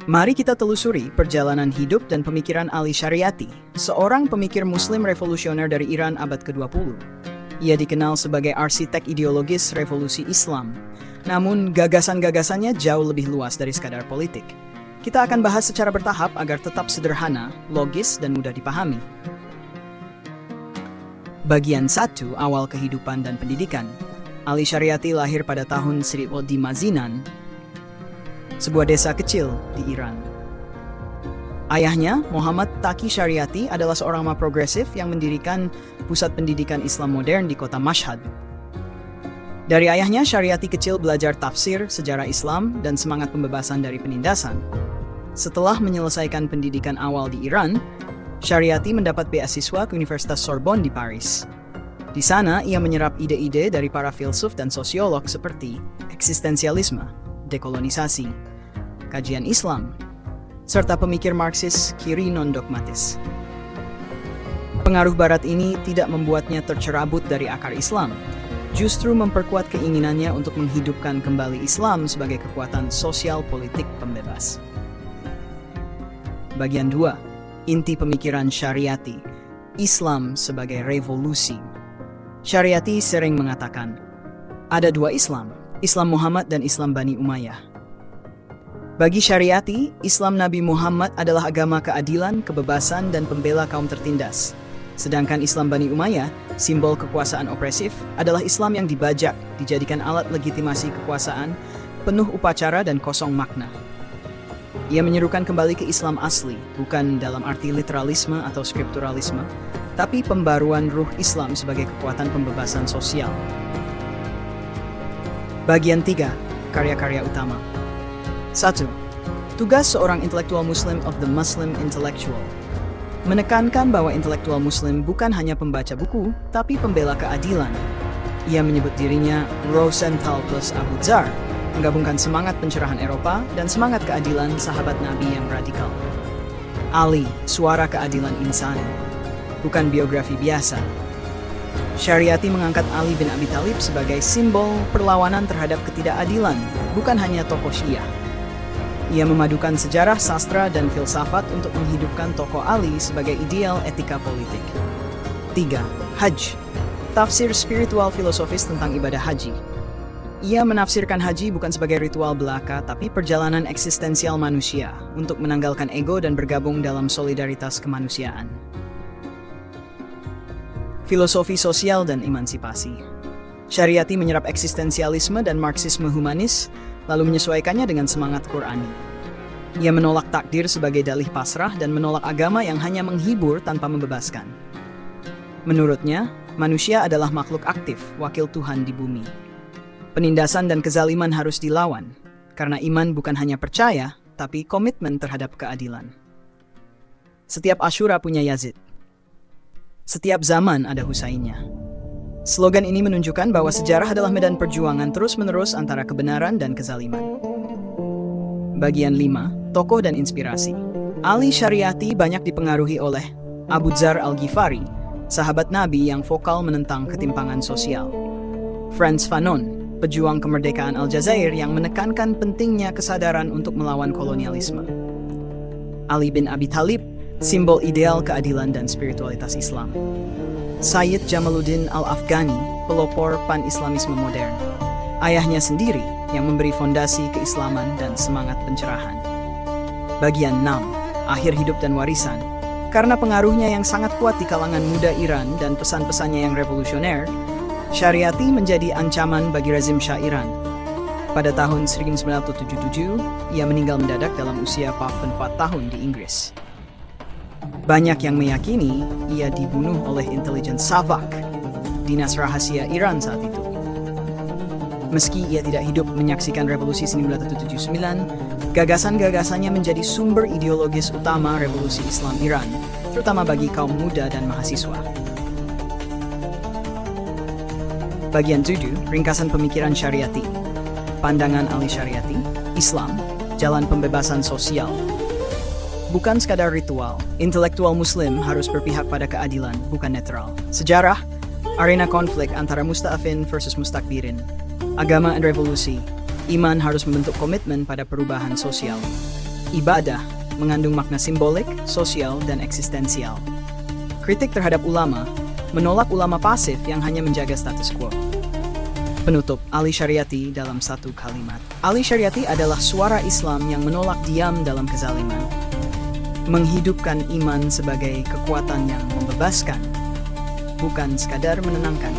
Mari kita telusuri perjalanan hidup dan pemikiran Ali Shariati, seorang pemikir Muslim revolusioner dari Iran abad ke-20. Ia dikenal sebagai arsitek ideologis revolusi Islam, namun gagasan-gagasannya jauh lebih luas dari sekadar politik. Kita akan bahas secara bertahap agar tetap sederhana, logis, dan mudah dipahami. Bagian 1, awal kehidupan dan pendidikan. Ali Shariati lahir pada tahun 1000 di Mazinan, sebuah desa kecil di Iran. Ayahnya, Muhammad Taqi Shariati, adalah seorang ulama progresif yang mendirikan pusat pendidikan Islam modern di kota Mashhad. Dari ayahnya, Shariati kecil belajar tafsir, sejarah Islam, dan semangat pembebasan dari penindasan. Setelah menyelesaikan pendidikan awal di Iran, Shariati mendapat beasiswa ke Universitas Sorbonne di Paris. Di sana, ia menyerap ide-ide dari para filsuf dan sosiolog seperti eksistensialisme, dekolonisasi, kajian Islam, serta pemikir Marxis kiri non-dogmatis. Pengaruh Barat ini tidak membuatnya tercerabut dari akar Islam, justru memperkuat keinginannya untuk menghidupkan kembali Islam sebagai kekuatan sosial politik pembebas. Bagian 2. Inti pemikiran Shariati, Islam sebagai revolusi. Shariati sering mengatakan, ada dua Islam, Islam Muhammad dan Islam Bani Umayyah. Bagi Shariati, Islam Nabi Muhammad adalah agama keadilan, kebebasan, dan pembela kaum tertindas. Sedangkan Islam Bani Umayyah, simbol kekuasaan opresif, adalah Islam yang dibajak, dijadikan alat legitimasi kekuasaan, penuh upacara dan kosong makna. Ia menyerukan kembali ke Islam asli, bukan dalam arti literalisme atau skripturalisme, tapi pembaruan ruh Islam sebagai kekuatan pembebasan sosial. Bagian 3. Karya-karya utama. 1. Tugas seorang intelektual Muslim of the Muslim Intellectual. Menekankan bahwa intelektual Muslim bukan hanya pembaca buku, tapi pembela keadilan. Ia menyebut dirinya Rosenthal plus Abu Dzar, menggabungkan semangat pencerahan Eropa dan semangat keadilan sahabat Nabi yang radikal. Ali, suara keadilan insani, bukan biografi biasa. Shariati mengangkat Ali bin Abi Thalib sebagai simbol perlawanan terhadap ketidakadilan, bukan hanya tokoh Syiah. Ia memadukan sejarah, sastra, dan filsafat untuk menghidupkan tokoh Ali sebagai ideal etika politik. 3. Hajj, tafsir spiritual filosofis tentang ibadah haji. Ia menafsirkan haji bukan sebagai ritual belaka, tapi perjalanan eksistensial manusia untuk menanggalkan ego dan bergabung dalam solidaritas kemanusiaan. Filosofi sosial dan emansipasi. Shariati menyerap eksistensialisme dan marxisme humanis, lalu menyesuaikannya dengan semangat Qur'ani. Ia menolak takdir sebagai dalih pasrah dan menolak agama yang hanya menghibur tanpa membebaskan. Menurutnya, manusia adalah makhluk aktif, wakil Tuhan di bumi. Penindasan dan kezaliman harus dilawan, karena iman bukan hanya percaya, tapi komitmen terhadap keadilan. Setiap Asyura punya Yazid. Setiap zaman ada Husainnya. Slogan ini menunjukkan bahwa sejarah adalah medan perjuangan terus-menerus antara kebenaran dan kezaliman. Bagian 5. Tokoh dan inspirasi. Ali Shariati banyak dipengaruhi oleh Abu Dzar al-Ghifari, sahabat Nabi yang vokal menentang ketimpangan sosial. Frantz Fanon, pejuang kemerdekaan Aljazair yang menekankan pentingnya kesadaran untuk melawan kolonialisme. Ali bin Abi Thalib, simbol ideal keadilan dan spiritualitas Islam. Sayyid Jamaluddin Al-Afghani, pelopor pan-Islamisme modern. Ayahnya sendiri yang memberi fondasi keislaman dan semangat pencerahan. Bagian 6. Akhir hidup dan warisan. Karena pengaruhnya yang sangat kuat di kalangan muda Iran dan pesan-pesannya yang revolusioner, Shariati menjadi ancaman bagi rezim Shah Iran. Pada tahun 1977, ia meninggal mendadak dalam usia 44 tahun di Inggris. Banyak yang meyakini ia dibunuh oleh intelijen Savak, dinas rahasia Iran saat itu. Meski ia tidak hidup menyaksikan revolusi 1979, gagasan-gagasannya menjadi sumber ideologis utama revolusi Islam Iran, terutama bagi kaum muda dan mahasiswa. Bagian 7. Ringkasan pemikiran Shariati. Pandangan Ali Shariati, Islam, jalan pembebasan sosial. Bukan sekadar ritual, intelektual Muslim harus berpihak pada keadilan, bukan netral. Sejarah, arena konflik antara musta'afin versus mustakbirin. Agama dan revolusi, iman harus membentuk komitmen pada perubahan sosial. Ibadah mengandung makna simbolik, sosial, dan eksistensial. Kritik terhadap ulama menolak ulama pasif yang hanya menjaga status quo. Penutup Ali Syariati dalam satu kalimat. Ali Syariati adalah suara Islam yang menolak diam dalam kezaliman, menghidupkan iman sebagai kekuatan yang membebaskan, bukan sekadar menenangkan.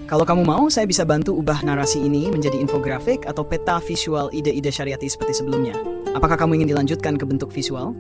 Kalau kamu mau, saya bisa bantu ubah narasi ini menjadi infografik atau peta visual ide-ide syariati seperti sebelumnya. Apakah kamu ingin dilanjutkan ke bentuk visual?